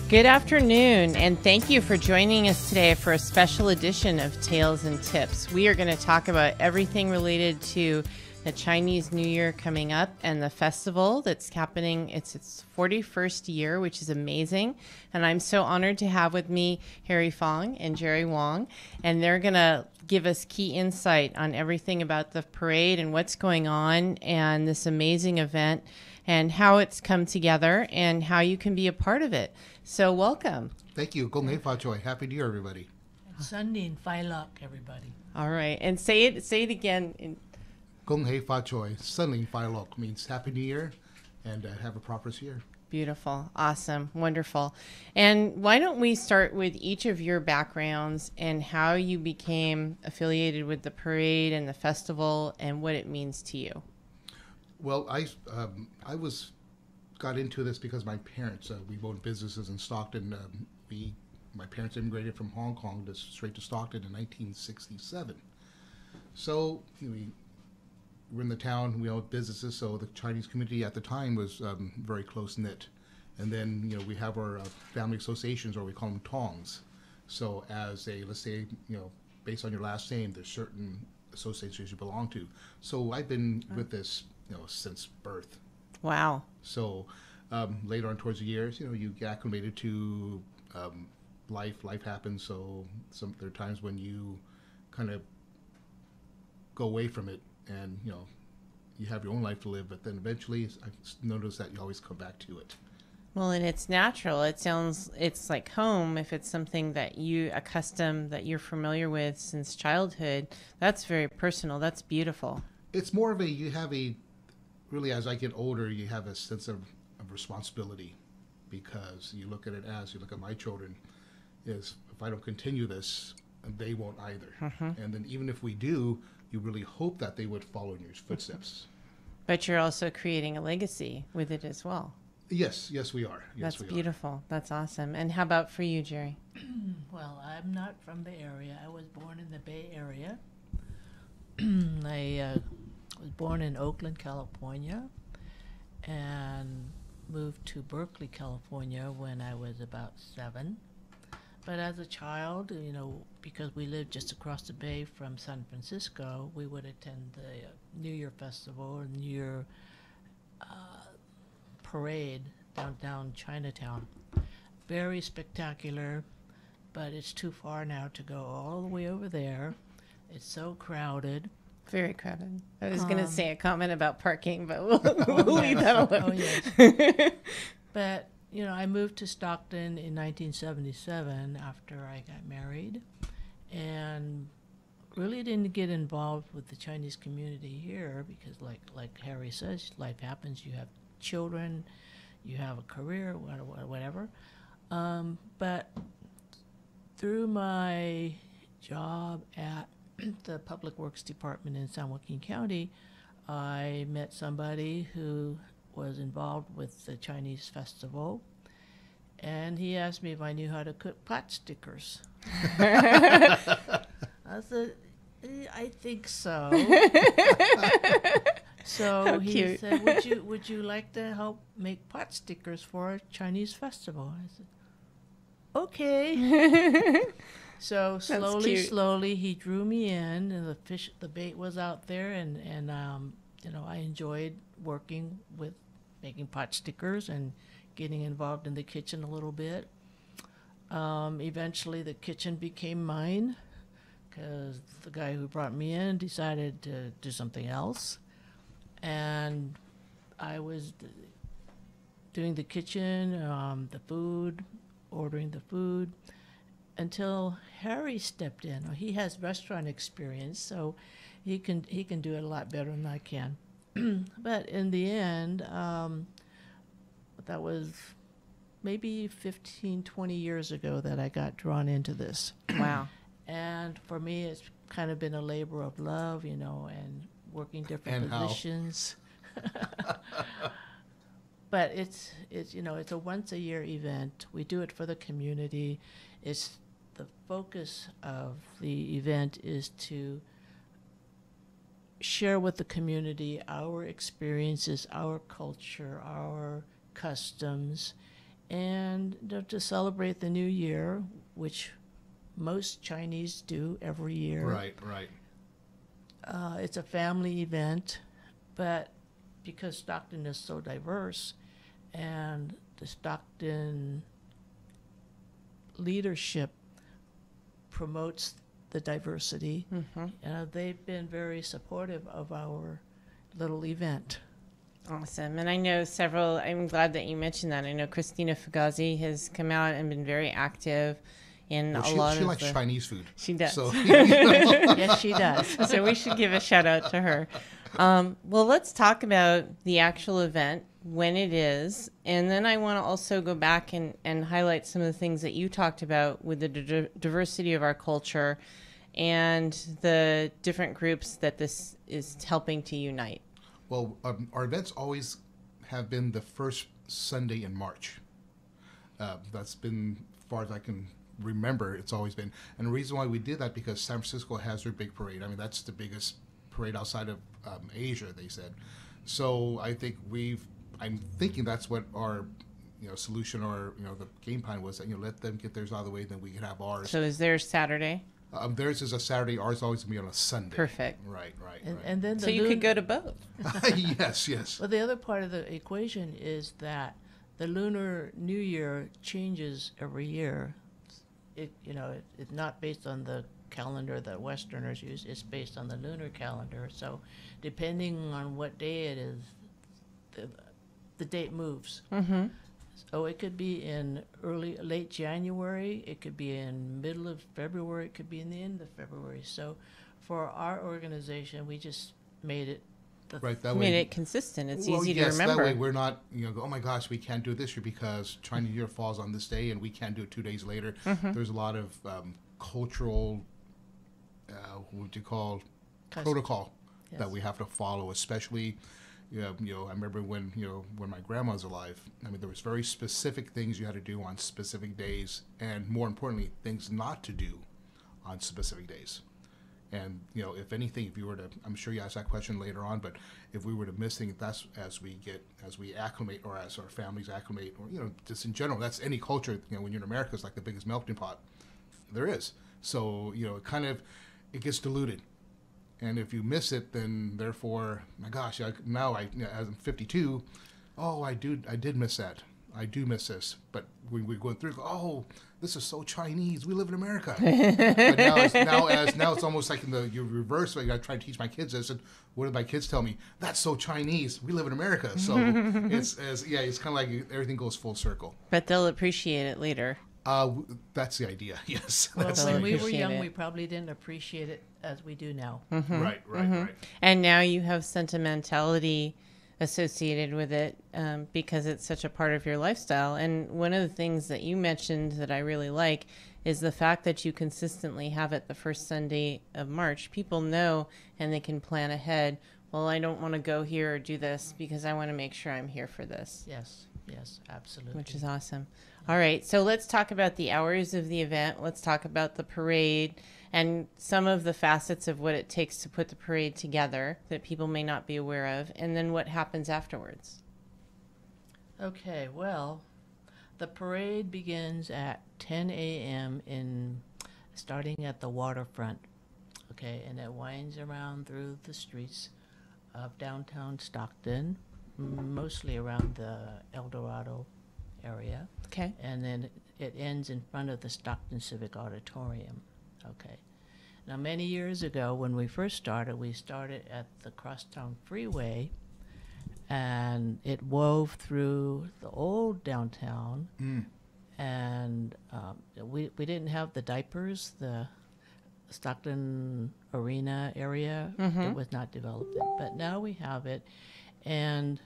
Good afternoon, and thank you for joining us today for a special edition of Tales and Tips. We are going to talk about everything related to the Chinese New Year coming up and the festival that's happening. It's its 41st year, which is amazing. And I'm so honored to have with me Fong and Jeri Wong, and they're going to give us key insight on everything about the parade and what's going on and this amazing event and how it's come together and how you can be a part of it. So welcome. Thank you. Gong Hei Fa Choi. Happy New Year, everybody. Sunday in Phi Luck, everybody. All right. And say it again. Gong Hei Fa Choi. Sunday Phi Lok means Happy New Year and have a prosperous year. Beautiful. Awesome. Wonderful. And why don't we start with each of your backgrounds and how you became affiliated with the parade and the festival and what it means to you? Well, I got into this because my parents, we owned businesses in Stockton. My parents immigrated from Hong Kong straight to Stockton in 1967. So we were in the town, we owned businesses, so the Chinese community at the time was very close-knit. And then, we have our family associations, or we call them tongs. So as let's say, based on your last name, there's certain associations you belong to. So I've been with this, since birth. Wow. So later on towards the years, you get acclimated to life. Life happens. So there are times when you kind of go away from it and, you have your own life to live. But then eventually I noticed that you always come back to it. Well, and it's natural. It's like home. If it's something that that you're familiar with since childhood, that's very personal. That's beautiful. It's more of really, as I get older, you have a sense of responsibility, because you look at my children, is if I don't continue this, they won't either. Mm-hmm. And then even if we do, you really hope that they would follow in your footsteps. But you're also creating a legacy with it as well. Yes, we are. That's beautiful. That's awesome. And how about for you, Jeri? Well, I'm not from the area. I was born in the Bay Area. I was born in Oakland, California, and moved to Berkeley, California when I was about 7. But as a child, because we lived just across the bay from San Francisco, we would attend the New Year Festival or New Year parade downtown Chinatown. Very spectacular, but it's too far now to go all the way over there. It's so crowded. Very crowded. I was going to say a comment about parking, but we'll leave that alone. Oh, yes. But, I moved to Stockton in 1977 after I got married, and really didn't get involved with the Chinese community here because, like Harry says, life happens. You have children, you have a career, whatever. But through my job at the Public Works Department in San Joaquin County, I met somebody who was involved with the Chinese festival, and he asked me if I knew how to cook pot stickers. I said, I think so. So he said, would you like to help make pot stickers for a Chinese festival? I said, okay. So slowly he drew me in, and the bait was out there, and I enjoyed working with making pot stickers and getting involved in the kitchen a little bit. Eventually the kitchen became mine because the guy who brought me in decided to do something else, and I was doing the kitchen, the food, ordering the food, until Harry stepped in. He has restaurant experience, so he can do it a lot better than I can. But in the end, that was maybe 15, 20 years ago that I got drawn into this. Wow. And for me, it's kind of been a labor of love, and working different positions. But it's a once a year event. We do it for the community. It's the focus of the event is to share with the community our experiences, our culture, our customs, and to celebrate the new year, which most Chinese do every year. Right, right. It's a family event, but because Stockton is so diverse, and the Stockton leadership promotes the diversity, they've been very supportive of our little event. Awesome. And I know several, I'm glad that you mentioned that. I know Christina Fugazi has come out and been very active in Well, a lot of she likes Chinese food. She does. So, Yes, she does. So we should give a shout out to her. Well, let's talk about the actual event, when it is, and then I want to also go back and highlight some of the things that you talked about with the diversity of our culture and the different groups that this is helping to unite. well, our events always have been the first Sunday in March. That's been, as far as I can remember, it's always been. And the reason why we did that, because San Francisco has their big parade. I mean, that's the biggest parade outside of Asia, they said. So I think I'm thinking that's what our solution, or the game plan was, that let them get theirs out of the way, then we can have ours. So is there Saturday? Theirs is a Saturday, ours always going to be on a Sunday. Perfect. Right. And then So you could go to both. Yes. Well, the other part of the equation is that the Lunar New Year changes every year. It's not based on the calendar that Westerners use. It's based on the lunar calendar. So depending on what day it is, the date moves. Mm-hmm. So it could be in late January, it could be in middle of February, it could be in the end of February. So for our organization, we just made it Right, that Made way. it consistent. It's Well, easy yes, to remember. that way we're not, oh my gosh, we can't do it this year because Chinese New Year falls on this day and we can't do it 2 days later. There's a lot of cultural, what would you call, protocol Yes. that we have to follow, especially, I remember when my grandma was alive. I mean, there was very specific things you had to do on specific days, and more importantly, things not to do on specific days. And, if anything, if you were to, I'm sure you asked that question later on, but if we were to miss things, that's as we acclimate, or as our families acclimate, or, just in general, that's any culture, when you're in America, it's like the biggest melting pot there is. So, it gets diluted. And if you miss it, then therefore, my gosh, as I'm 52, I did miss that. I do miss this. But when we're going through, this is so Chinese. We live in America. But now it's almost like you reverse. I try to teach my kids this. And what did my kids tell me? That's so Chinese. We live in America. So it's kind of like everything goes full circle. But they'll appreciate it later. That's the idea. Yes. Well, That's when the we idea. were young, it. we probably didn't appreciate it as we do now. Right. And now you have sentimentality associated with it because it's such a part of your lifestyle. And one of the things that you mentioned that I really like is the fact that you consistently have it the first Sunday of March. People know and they can plan ahead. Well, I don't want to go here or do this because I want to make sure I'm here for this. Yes, absolutely. Which is awesome. All right, so let's talk about the hours of the event. Let's talk about the parade and some of the facets of what it takes to put the parade together that people may not be aware of, and then what happens afterwards. Okay, well, the parade begins at 10 a.m. starting at the waterfront, okay, and it winds around through the streets of downtown Stockton, mostly around the El Dorado area. Okay. And then it ends in front of the Stockton Civic Auditorium. Okay. Now, many years ago, when we first started, we started at the Crosstown Freeway, and it wove through the old downtown. And we didn't have the diapers, the Stockton Arena area. It was not developed then. But now we have it, and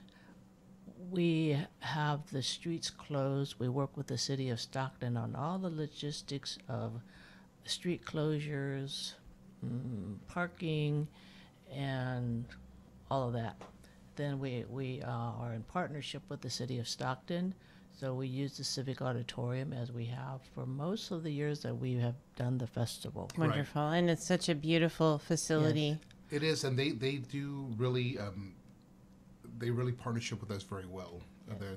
we have the streets closed. We work with the city of Stockton on all the logistics of street closures, parking, and all of that. Then we are in partnership with the city of Stockton, so we use the Civic Auditorium as we have for most of the years that we have done the festival. Wonderful. And it's such a beautiful facility. It is, and they do really. they really partnership with us very well.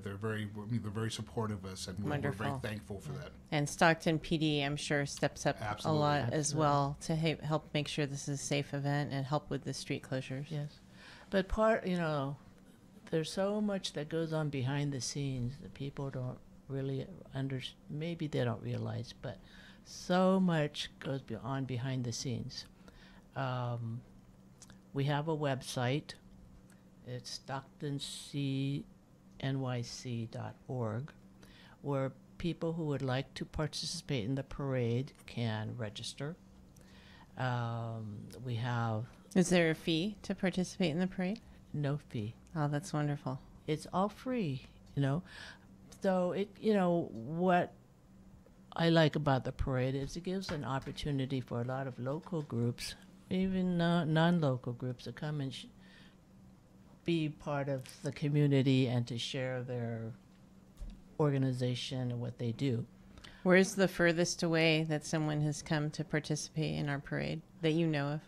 They're very supportive of us, and we're very thankful for that. And Stockton PD, I'm sure, steps up Absolutely. a lot as well to help make sure this is a safe event and help with the street closures. Yes. But there's so much that goes on behind the scenes that people don't really maybe they don't realize, but so much goes on behind the scenes. We have a website. It's StocktonCNYC.org, where people who would like to participate in the parade can register. We have... Is there a fee to participate in the parade? No fee. Oh, that's wonderful. It's all free, So what I like about the parade is it gives an opportunity for a lot of local groups, even non-local groups, to come and be part of the community and to share their organization and what they do. Where's the furthest away that someone has come to participate in our parade that you know of?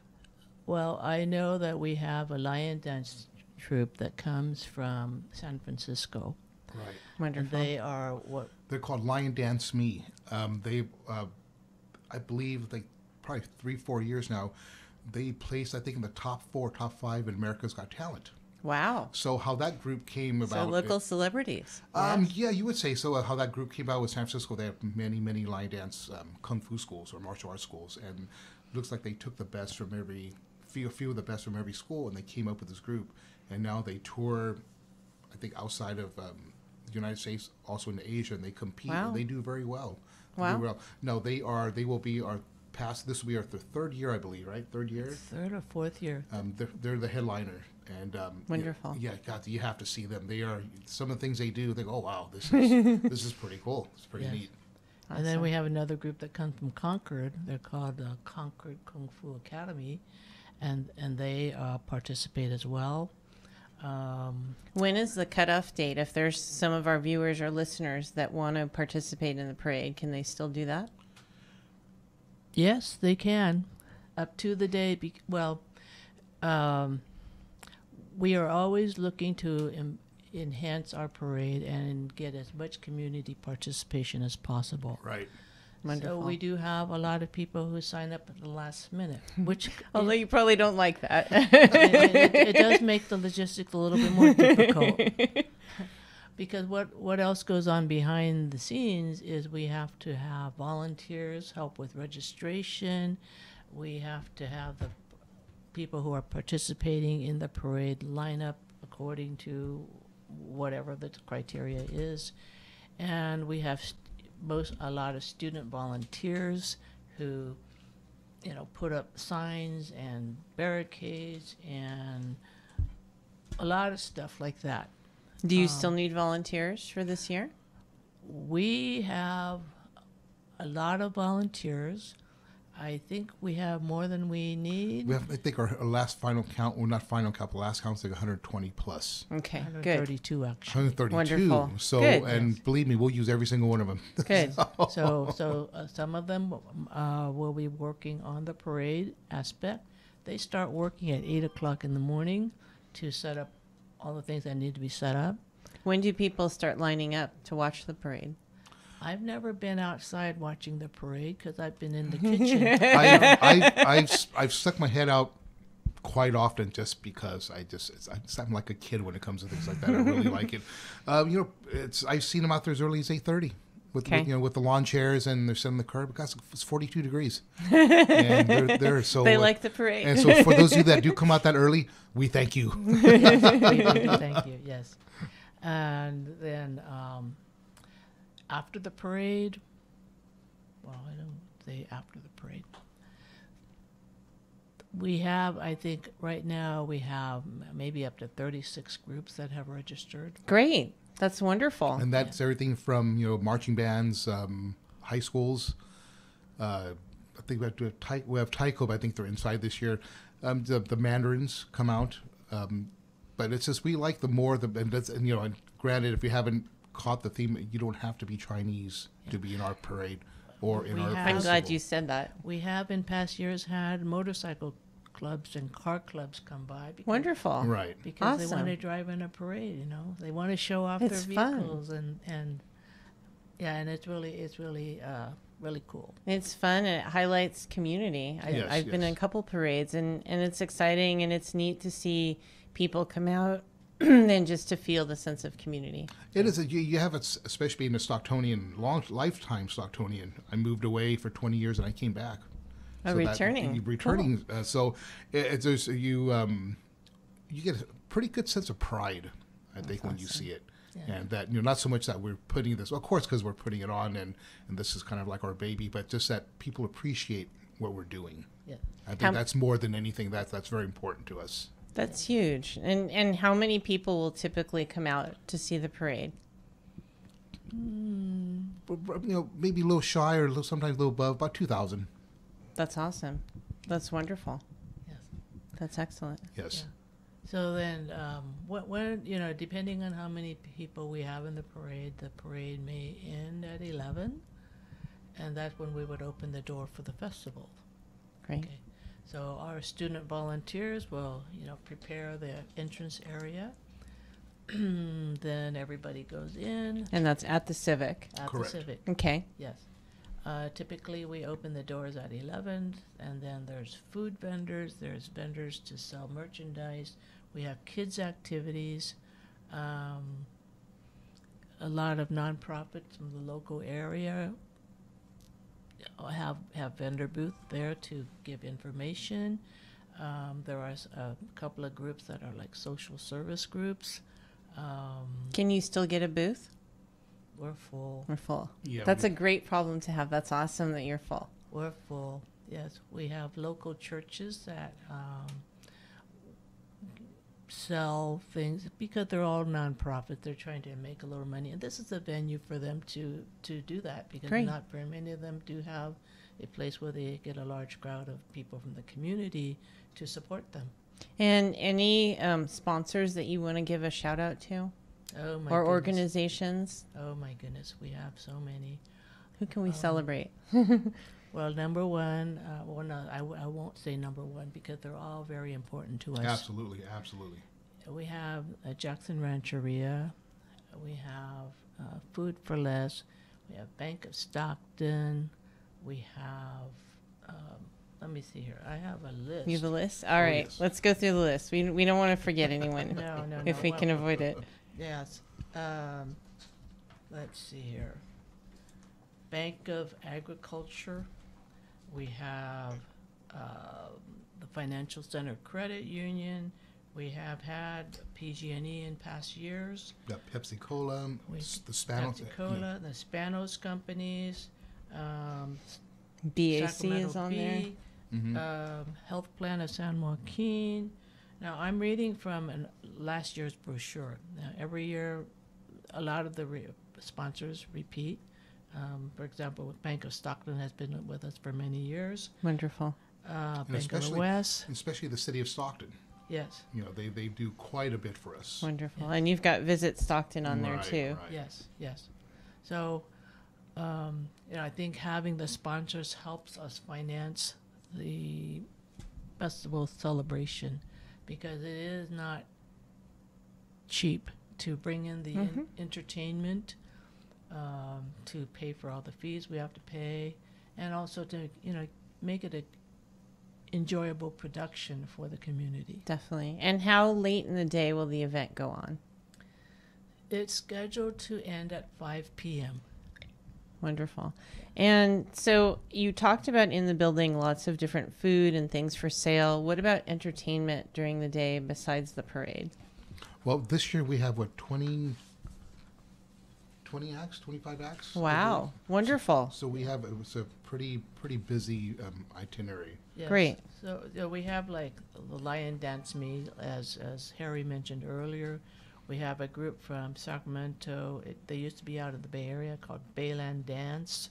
Well, I know that we have a lion dance troupe that comes from San Francisco. Right. Wonderful. And they are what? They're called Lion Dance Me. I believe, probably 3-4 years now, they placed, I think, in the top 5 in America's Got Talent. Wow. So how that group came about... So local celebrities. Yeah, you would say so. How that group came about with San Francisco, they have many, many lion dance kung fu schools or martial arts schools, and it looks like they took the best from a few of the best from every school, and they came up with this group, and now they tour, I think, outside of the United States, also in Asia, and they compete, Wow. and they do very well. Wow. No, they will be our past. This will be our third year, I believe, right? Third year. Third or fourth year. They're the headliner, and Wonderful. Yeah, God, you have to see them. They are some of the things they do. They go, oh wow, this is pretty cool. It's pretty Yes. neat. And then we have another group that comes from Concord. They're called Concord Kung Fu Academy, and they participate as well. When is the cutoff date? If there's some of our viewers or listeners that want to participate in the parade, can they still do that? Yes, they can. Up to the day. We are always looking to enhance our parade and get as much community participation as possible. Right. Wonderful. So we do have a lot of people who sign up at the last minute, which Although you probably don't like that. it does make the logistics a little bit more difficult. Because what else goes on behind the scenes is we have to have volunteers help with registration. We have to have the people who are participating in the parade line up according to whatever the criteria is. And we have a lot of student volunteers who, put up signs and barricades and a lot of stuff like that. Do you still need volunteers for this year? We have a lot of volunteers. I think we have more than we need. We have, I think, our last final count, well, not final count, but last count was like 120 plus. Okay, good. 132 actually. 132. Wonderful. So, Good. and Yes. believe me, we'll use every single one of them. Good. So some of them will be working on the parade aspect. They start working at 8 o'clock in the morning to set up all the things that need to be set up. When do people start lining up to watch the parade? I've never been outside watching the parade because I've been in the kitchen. I've stuck my head out quite often just because I'm like a kid when it comes to things like that. I really like it. I've seen them out there as early as 8:30 with the lawn chairs, and they're sitting in the curb. Guys, it's 42 degrees, and they're so They like the parade. And so for those of you that do come out that early, we thank you. Thank you. Yes, and then. After the parade, I don't say after the parade. We have, I think, right now we have maybe up to 36 groups that have registered. Great. That's wonderful. And that's everything from, marching bands, high schools. I think we have Taiko, but I think they're inside this year. The Mandarins come out. But it's just, we like and granted, if you haven't caught the theme, you don't have to be Chinese to be in our parade or in our I'm festival. glad you said that. We have in past years had motorcycle clubs and car clubs come by. Wonderful. Right. Because they Awesome. want to drive in a parade, you know. They want to show off It's their fun. vehicles and yeah, and it's really really cool. It's fun and it highlights community. Yes, I've been in yes. a couple parades and it's exciting and it's neat to see people come out and just to feel the sense of community. It is. You have it, especially being a Stocktonian, long lifetime Stocktonian. I moved away for 20 years and I came back. Oh, returning. Returning. So there's you get a pretty good sense of pride, I think, when you see it. Yeah. And that, not so much that we're putting this, of course, because we're putting it on and this is kind of like our baby, but just that people appreciate what we're doing. Yeah. I think that's more than anything. That's very important to us. That's huge. And how many people will typically come out to see the parade? Maybe a little shy or sometimes a little above, about 2,000. That's awesome. That's wonderful. Yes. That's excellent. Yes. Yeah. So then, when depending on how many people we have in the parade may end at 11, and that's when we would open the door for the festival. Great. Okay. So our student volunteers will, prepare the entrance area. Then everybody goes in And that's at the Civic. at Correct. the Civic. Okay. Yes. Typically, we open the doors at 11, and then there's food vendors. There's vendors to sell merchandise. We have kids' activities. A lot of nonprofits from the local area have vendor booth there to give information. There are a couple of groups that are like social service groups. Can you still get a booth? We're full. We're full. Yeah, That's a great problem to have. That's awesome that you're full. We're full. Yes, we have local churches that sell things because they're all nonprofit. They're trying to make a little money, and this is a venue for them to do that because Great. not very many of them do have a place where they get a large crowd of people from the community to support them. And any sponsors that you want to give a shout out to? Oh my Or goodness. organizations? Oh my goodness, we have so many. Who can we celebrate? Well, number one, I won't say number one because they're all very important to us. Absolutely, absolutely. We have Jackson Rancheria. We have Food for Less. We have Bank of Stockton. We have, let me see here. I have a list. You have a list? All right. yes. Let's go through the list. We don't want to forget anyone No. if we can avoid it. Yes. Let's see here. Bank of Agriculture. We have the Financial Center Credit Union. We have had PG&E in past years. Got Pepsi Cola, We- the Spanos. Pepsi-Cola, the Spanos companies. BAC Sacramento is on Bee, there. Mm-hmm. Health Plan of San Joaquin. Now, I'm reading from last year's brochure. Now, every year, a lot of the sponsors repeat. For example, Bank of Stockton has been with us for many years. Wonderful. Bank of the especially- West, Especially the city of Stockton. yes, They do quite a bit for us. Wonderful. And you've got Visit Stockton on there Right, too. right. yes. So, I think having the sponsors helps us finance the festival celebration because it is not cheap to bring in the entertainment, to pay for all the fees we have to pay, and also to make it a enjoyable production for the community. Definitely. And how late in the day will the event go on? It's scheduled to end at 5 p.m. Wonderful. And so you talked about in the building lots of different food and things for sale. What about entertainment during the day besides the parade? Well, this year we have, 20 acts, 25 acts? Wow. Wonderful. So we have, it was a pretty busy itinerary. Yes. Great. So we have like the Lion Dance Meet, as Harry mentioned earlier. We have a group from Sacramento. They used to be out of the Bay Area called Bayland Dance.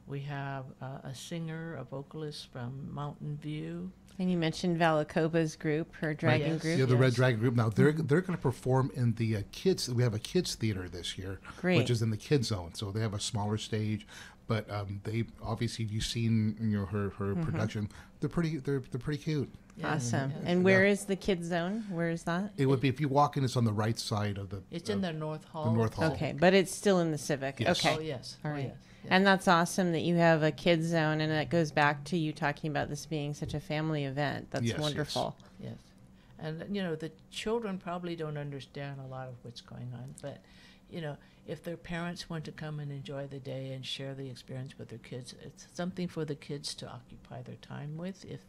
We have a singer, a vocalist from Mountain View. And you mentioned Valacoba's group, her dragon Yes. group. Yeah, the Red Yes. Dragon Group. Now they're going to perform in the kids. We have a kids theater this year, Great. which is in the kids zone. So they have a smaller stage, But they obviously, you've seen, you know, her production. They're pretty cute. Yeah. Awesome. Yeah. And where is the kids zone? Where is that? It would be, if you walk in, it's on the right side of the. It's in the North Hall. The North Hall. Okay, but it's still in the Civic. Yes. Okay. Oh, yes. All Oh, right. yes. Yes. And that's awesome that you have a kids zone, and that goes back to you talking about this being such a family event. That's Yes, yes. wonderful. Yes. And, you know, the children probably don't understand a lot of what's going on. But, you know, if their parents want to come and enjoy the day and share the experience with their kids, it's something for the kids to occupy their time with if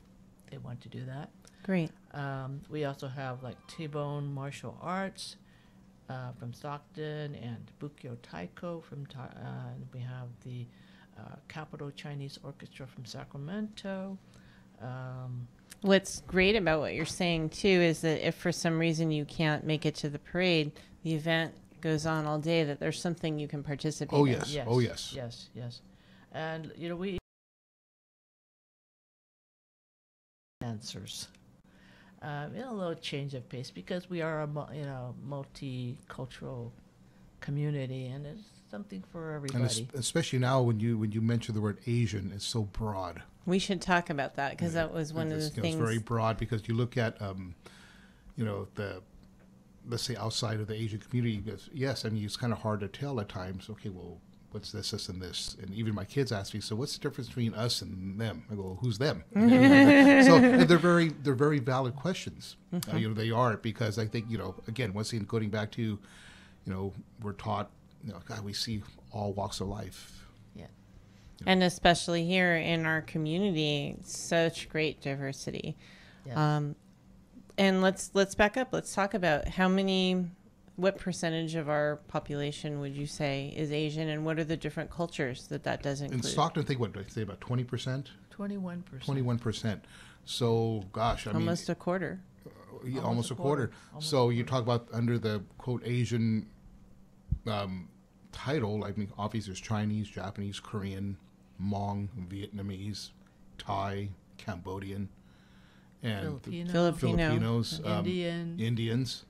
they want to do that. Great. We also have, like, T-Bone Martial Arts from Stockton and Bukyo Taiko from and we have the Capital Chinese Orchestra from Sacramento. What's great about what you're saying, too, is that if for some reason you can't make it to the parade, the event goes on all day, that there's something you can participate Oh, in. yes. Yes. Oh, yes. Yes, yes. And, you know, we dancers. In a little change of pace because we are a multicultural community and it's something for And everybody. especially now when you mention the word Asian, it's so broad. We should talk about that because that was one of the It's, things. it's very broad because you look at, you know, let's say outside of the Asian community. Yes, I mean it's kind of hard to tell at times. Okay, well, what's this, and this? And even my kids ask me, so what's the difference between us and them? I go, well, who's them? So and they're very valid questions. You know, they are, because I think, you know, again, once again, going back to, you know, we're taught, you know, God, we see all walks of life. Yeah. And especially here in our community, such great diversity. Yes. And let's back up. Let's talk about what percentage of our population would you say is Asian, and what are the different cultures that does include? In Stockton, I think, what did I say, about 20%? 21%. 21%. So, gosh, I mean, Almost a quarter. yeah, almost a quarter. Almost So a you quarter. talk about under the quote Asian title. I mean, obviously there's Chinese, Japanese, Korean, Hmong, Vietnamese, Thai, Cambodian, and Filipino. Filipinos, Indian. Indians,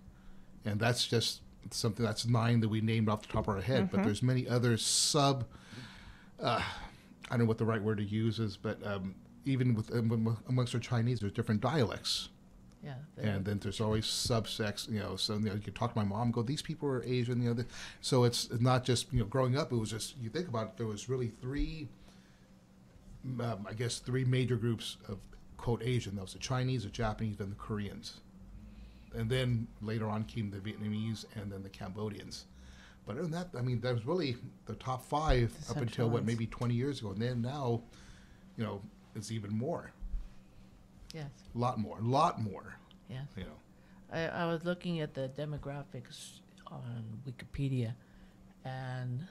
and that's just something. That's 9 that we named off the top of our head. But there's many other sub. I don't know what the right word to use is, but even with amongst our Chinese, there's different dialects. Yeah. And then there's always subsects, you know. So, you know, you can talk to my mom, go, these people are Asian, you know. So it's not just, you know, growing up. It was just, you think about it, there was really 3 major groups of quote Asian. That was the Chinese, the Japanese, and the Koreans. And then later on came the Vietnamese and then the Cambodians. But other than that, I mean, that was really the top 5 The up until central ones. maybe 20 years ago. And then now, you know, it's even more, Yes. a lot more. Yes. You know. I was looking at the demographics on Wikipedia, and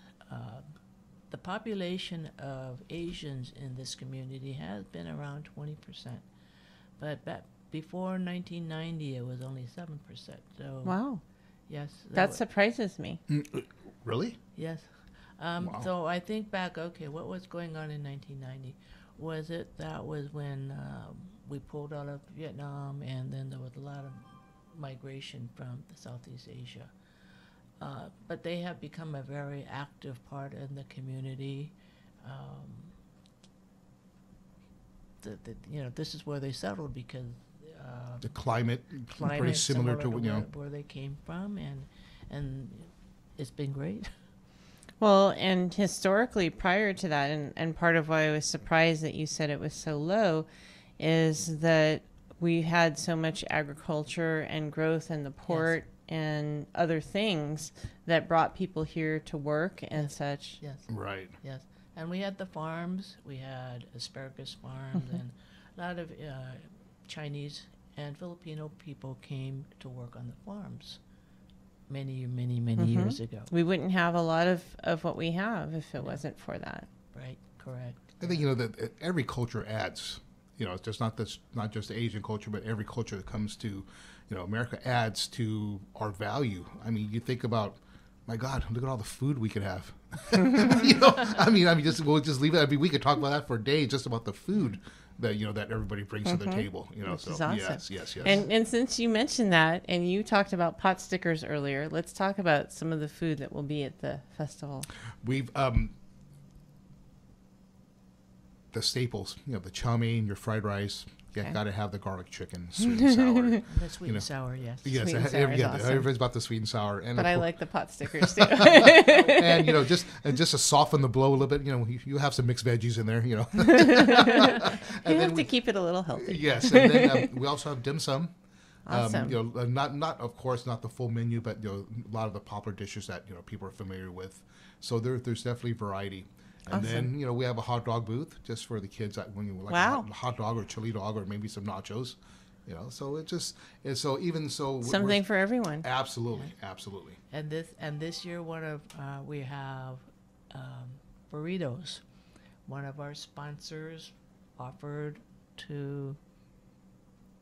the population of Asians in this community has been around 20%. But before 1990, it was only 7%. So Wow. yes, That surprises me. Really? yes. Wow. So I think back. Okay, what was going on in 1990? That was when we pulled out of Vietnam, and then there was a lot of migration from the Southeast Asia. But they have become a very active part in the community. You know, this is where they settled because The climate pretty climate similar to, you know. where they came from, and it's been great. Well, and historically prior to that, and part of why I was surprised that you said it was so low, is that we had so much agriculture and growth in the port and other things that brought people here to work and such. Yes. Right. Yes, and we had the farms. We had asparagus farms, and a lot of Chinese and Filipino people came to work on the farms many years ago. We wouldn't have a lot of what we have if it wasn't for that. Right, correct. I think, you know, that every culture adds. You know, it's just not just the Asian culture, but every culture that comes to, you know, America adds to our value. I mean, you think about, my God, look at all the food we could have. You know, I mean, we'll just leave it. I mean, we could talk about that for days, just about the food that, you know, that everybody brings to the table. You know, Which so is awesome. yes. And since you mentioned that, and you talked about pot stickers earlier, let's talk about some of the food that will be at the festival. We've the staples, the chow mein, your fried rice. You got to have the garlic chicken, sweet and sour. The sweet and sour, yes. Yes, Sweet and sour is awesome. everybody's about the sweet and sour. And But I like the pot stickers too. and just to soften the blow a little bit, you have some mixed veggies in there, You have to keep it a little healthy. Yes, and then we also have dim sum. Awesome. Not of course not the full menu, but a lot of the popular dishes that people are familiar with. So there's definitely variety. And Awesome. then we have a hot dog booth just for the kids that when you like Wow. a hot dog or chili dog or maybe some nachos. So it just and so even so Something for everyone. absolutely. And this year, we have burritos. One of our sponsors offered to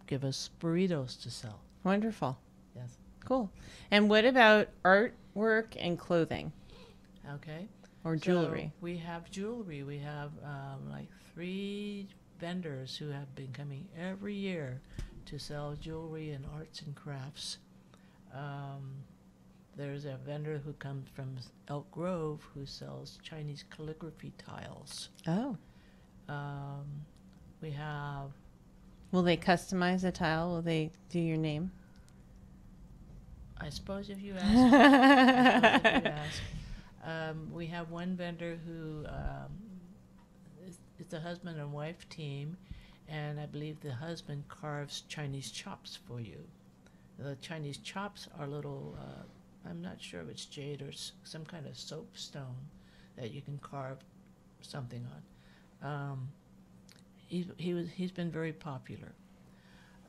give us burritos to sell. Wonderful. Yes. Cool. And what about artwork and clothing Okay. or jewelry? So we have jewelry. We have like 3 vendors who have been coming every year to sell jewelry and arts and crafts. There's a vendor who comes from Elk Grove who sells Chinese calligraphy tiles. Oh. We have, Will they customize a tile? Will they do your name? I suppose if you ask, we have one vendor who it's a husband and wife team, and I believe the husband carves Chinese chops for you. The Chinese chops are little, I'm not sure if it's jade or some kind of soapstone that you can carve something on. He's been very popular.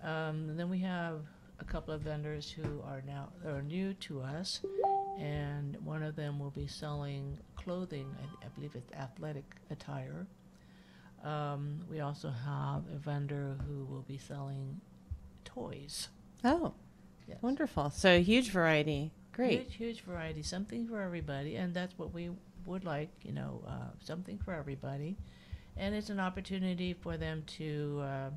Then we have a couple of vendors who are new to us, and one of them will be selling clothing. I believe it's athletic attire. We also have a vendor who will be selling toys. Oh, Yes. wonderful. So a huge variety. Great. Huge variety, something for everybody, and that's what we would like, something for everybody. And it's an opportunity for them to,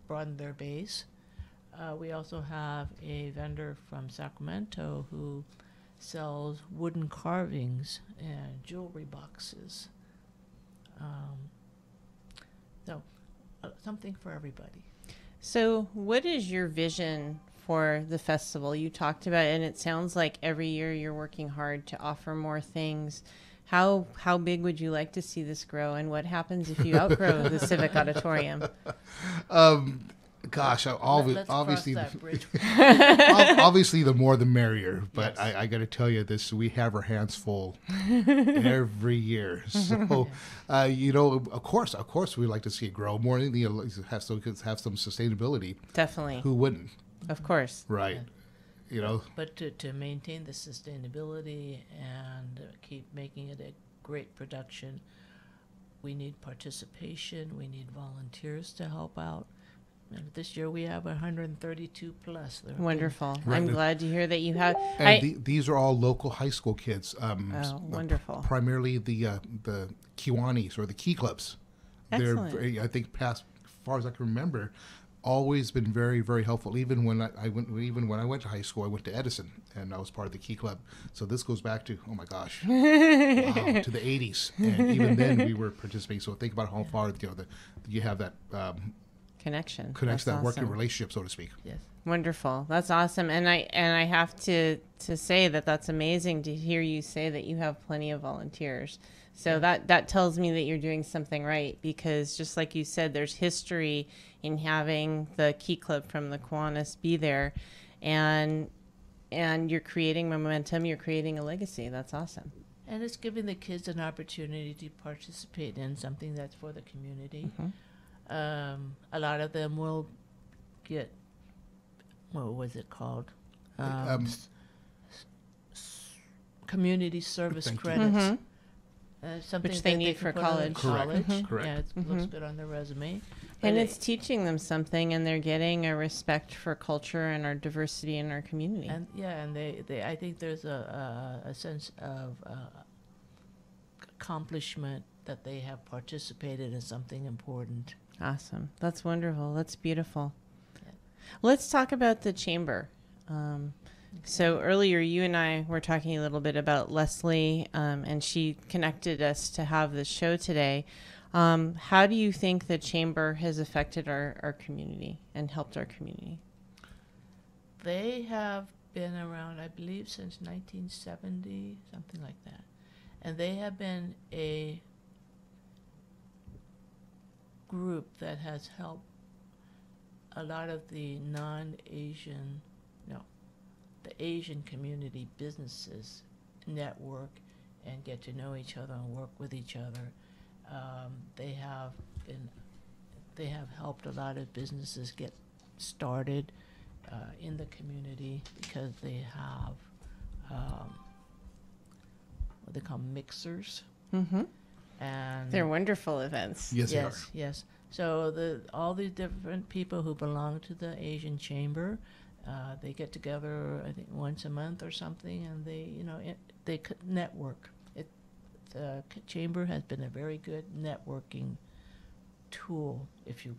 broaden their base. We also have a vendor from Sacramento who sells wooden carvings and jewelry boxes. Something for everybody. So what is your vision for the festival? You talked about it, and it sounds like every year you're working hard to offer more things. How big would you like to see this grow, and what happens if you outgrow the Civic Auditorium? Gosh, Let's obviously, cross that bridge. obviously, the more the merrier. But Yes. I got to tell you, we have our hands full every year. So, of course, we like to see it grow more. Have some sustainability. Definitely. Who wouldn't? Of course. Right. But to maintain the sustainability and keep making it a great production, we need participation. We need volunteers to help out. And this year we have 132 plus. Wonderful. Right. I'm glad to hear that you have. And these are all local high school kids. Wonderful. Primarily the Kiwanis or the Key Clubs. Excellent. They're very, I think, past as far as I can remember, always been very, very helpful. Even when I went to high school, I went to Edison, and I was part of the Key Club. So this goes back to, oh my gosh, wow, to the 80s, and even then we were participating. So think about how far you have that Connection. connects, That's that working awesome. relationship, so to speak. Yes. Wonderful. That's awesome. And I have to say that's amazing to hear you say that you have plenty of volunteers. So that tells me that you're doing something right, because just like you said, there's history in having the Key Club from the Kiwanis be there, and you're creating momentum, you're creating a legacy. That's awesome. And it's giving the kids an opportunity to participate in something that's for the community. Mm-hmm. A lot of them will get, what was it called? Community service Thank you. credits. Mm-hmm. Something Which they that need can for put on college. Correct. college. Correct. Yeah, it looks good on their resume. And But it's teaching them something, and they're getting a respect for culture and our diversity in our community. and they I think there's a sense of accomplishment that they have participated in something important. Awesome. That's wonderful. That's beautiful. Yeah. Let's talk about the chamber. So earlier you and I were talking a little bit about Leslie, and she connected us to have this show today. How do you think the chamber has affected our community and helped our community? They have been around, I believe, since 1970, something like that. And they have been a group that has helped a lot of the non-Asian, no, the Asian community businesses network and get to know each other and work with each other. They have helped a lot of businesses get started in the community because they have what they call mixers. Mm-hmm. And they're wonderful events. Yes, they are. Yes. So all the different people who belong to the Asian Chamber, they get together, I think, once a month or something, and they network. The chamber has been a very good networking tool, if you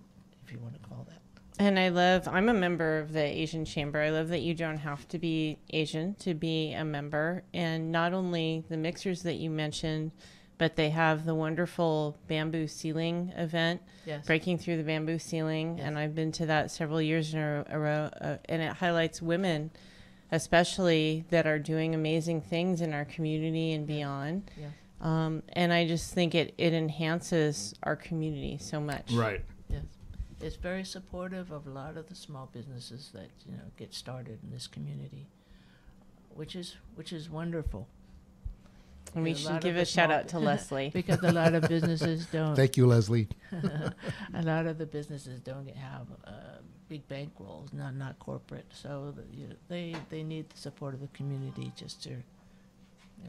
want to call that. And I'm a member of the Asian Chamber. I love that you don't have to be Asian to be a member. And not only the mixers that you mentioned, but they have the wonderful bamboo ceiling event, Yes. breaking through the bamboo ceiling. Yes. And I've been to that several years in a row. And it highlights women, especially, that are doing amazing things in our community and beyond. Yes. And I just think it enhances our community so much. Right. Yes. It's very supportive of a lot of the small businesses that get started in this community, which is wonderful. And we A should lot give of a the shout small out to Leslie. because a lot of businesses don't. Thank you, Leslie. A lot of the businesses don't have big bankrolls, not corporate, so they need the support of the community just to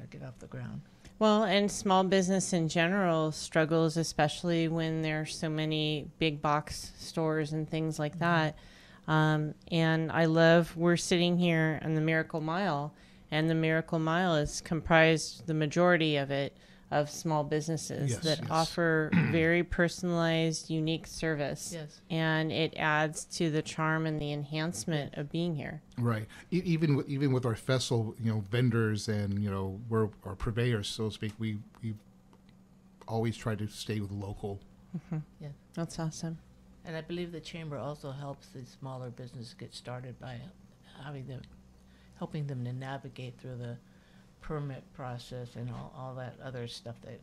get off the ground. Well, and small business in general struggles, especially when there's so many big box stores and things like that. And I love, we're sitting here on the Miracle Mile, and the Miracle Mile is comprised, the majority of it, of small businesses that offer very personalized, unique service. Yes. And it adds to the charm and the enhancement of being here. Right. Even with our festival, vendors and we're our purveyors, so to speak. We always try to stay with local. Mm-hmm. Yeah. That's awesome. And I believe the chamber also helps the smaller business get started by helping them to navigate through the permit process and all that other stuff that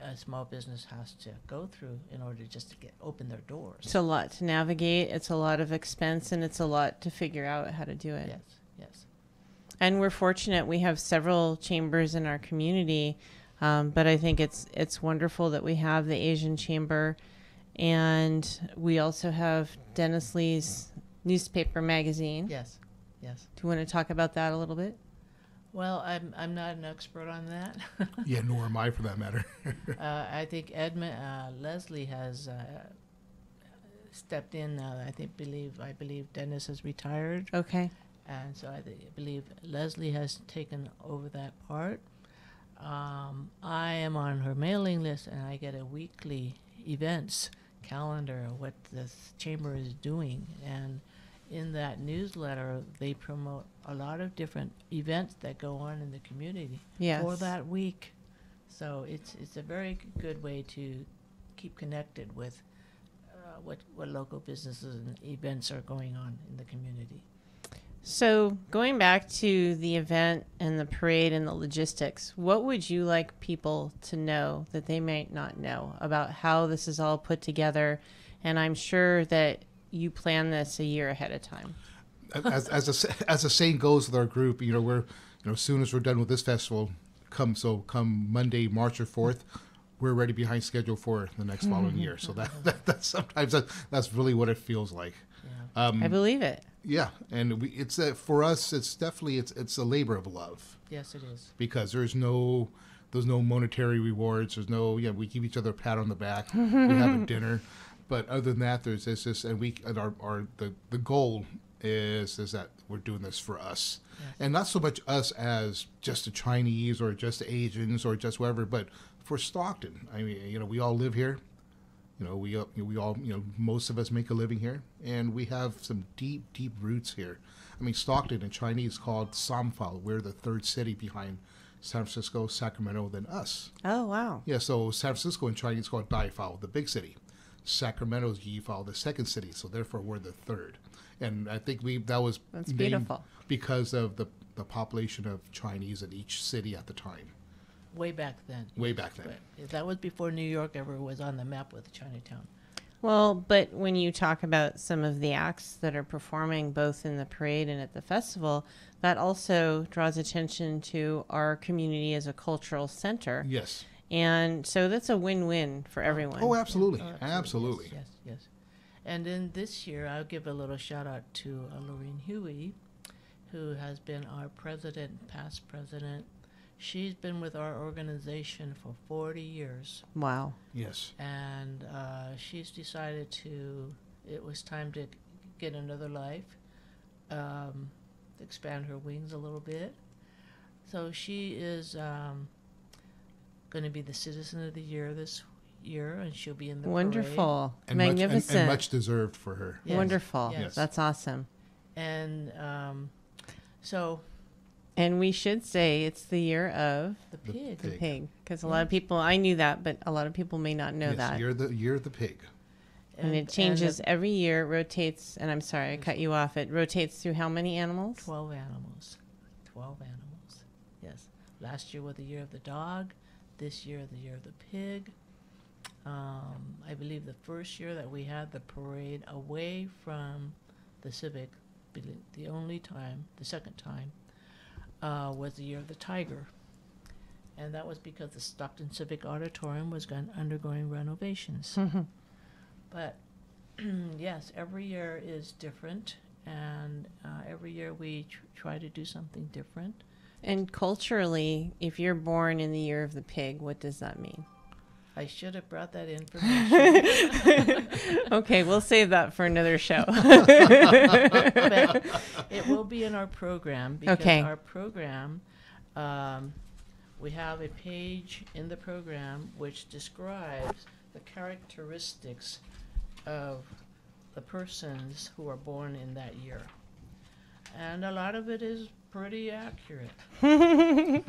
a small business has to go through in order just to open their doors. It's a lot to navigate. It's a lot of expense, and it's a lot to figure out how to do it. Yes. And we're fortunate. We have several chambers in our community, but I think it's wonderful that we have the Asian Chamber, and we also have Dennis Lee's newspaper magazine. Yes. Do you want to talk about that a little bit? Well, I'm not an expert on that. Yeah, nor am I, for that matter. I think Leslie has stepped in now. I believe Dennis has retired. Okay. And so I believe Leslie has taken over that part. I am on her mailing list, and I get a weekly events calendar of what the chamber is doing. And in that newsletter, they promote a lot of different events that go on in the community for that week. So it's a very good way to keep connected with what local businesses and events are going on in the community. So going back to the event and the parade and the logistics, what would you like people to know that they might not know about how this is all put together? And I'm sure that you plan this a year ahead of time. As the saying goes with our group, we're as soon as we're done with this festival, come Monday, March 4th, we're already behind schedule for the next following year. So that's sometimes that's really what it feels like. Yeah. I believe it. Yeah, and it's for us. It's definitely it's a labor of love. Yes, it is. Because there's no monetary rewards. There's no we give each other a pat on the back. We have a dinner. But other than that, there's this, and the goal is that we're doing this for us, and not so much us as just the Chinese or just the Asians or just whatever, but for Stockton. I mean, we all live here. We all most of us make a living here, and we have some deep roots here. I mean, Stockton in Chinese called Samfao. We're the third city behind San Francisco, Sacramento, then us. Oh, wow. Yeah, so San Francisco in Chinese is called Daifao, the big city. Sacramento is Yifao, the second city, so therefore we're the third. And I think that was That's named beautiful. because of the population of Chinese in each city at the time. Way back then. Way back then. But that was before New York ever was on the map with Chinatown. Well, but when you talk about some of the acts that are performing both in the parade and at the festival, that also draws attention to our community as a cultural center. Yes. And so that's a win-win for everyone. Oh, absolutely. Oh, Absolutely. Yes. And then this year, I'll give a little shout out to Lorraine Huey, who has been our president, past president. She's been with our organization for 40 years. Wow. Yes. And she's decided it was time to get another life, expand her wings a little bit. So she is going to be the Citizen of the Year this year, and she'll be in the Wonderful. And Magnificent. and much deserved for her. Yes. Wonderful. Yes. That's awesome. parade. So And we should say it's the year of the pig. the pig, because a lot of people, I knew that, but a lot of people may not know Yes, that. you're the pig. And it changes every year, rotates, and I'm sorry, I cut you off. It rotates through how many animals? 12 animals. 12 animals. Yes. Last year was the year of the dog. This year, the year of the pig. I believe the first year that we had the parade away from the Civic, the second time, was the year of the tiger. And that was because the Stockton Civic Auditorium was undergoing renovations. But yes, every year is different, and every year we try to do something different. And culturally, if you're born in the year of the pig, what does that mean? I should have brought that information. Okay, we'll save that for another show. But it will be in our program, because Okay. our program, we have a page in the program which describes the characteristics of the persons who are born in that year. And a lot of it is pretty accurate. Let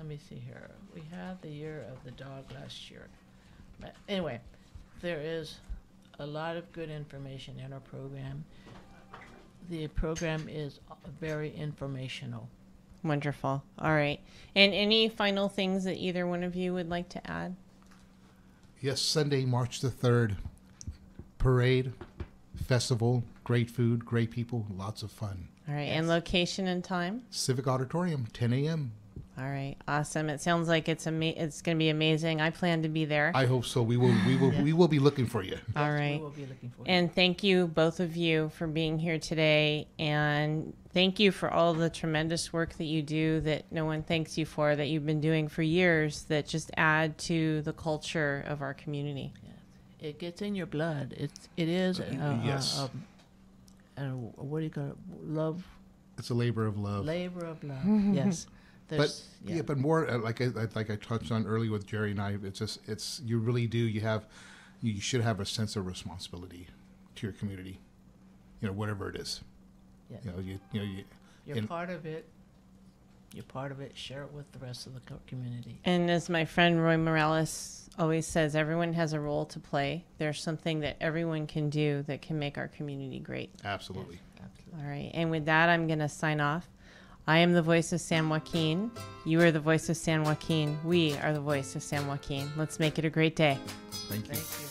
me see here. We had the year of the dog last year. But anyway, there is a lot of good information in our program. The program is very informational. Wonderful. All right. And any final things that either one of you would like to add? Yes, Sunday, March the 3rd. Parade, festival, great food, great people, lots of fun. All right. Yes. And location and time? Civic Auditorium, 10 a.m. All right. Awesome. It sounds like it's going to be amazing. I plan to be there. I hope so. We will be looking for you. All Yes, right. We will be looking for you. And thank you, both of you, for being here today. And thank you for all the tremendous work that you do that no one thanks you for, that you've been doing for years, that just add to the culture of our community. It gets in your blood. It is. Yes. What do you call it? Love. It's a labor of love. Labor of love. Yes. But but more like I touched on earlier with Jeri and I, it's you really do. You should have a sense of responsibility to your community, whatever it is. Yeah. You're part of it. You're part of it. Share it with the rest of the community. And as my friend Roy Morales always says, everyone has a role to play. There's something that everyone can do that can make our community great. Absolutely. Yes, absolutely. All right. And with that, I'm going to sign off. I am the voice of San Joaquin. You are the voice of San Joaquin. We are the voice of San Joaquin. Let's make it a great day. Thank you. Thank you.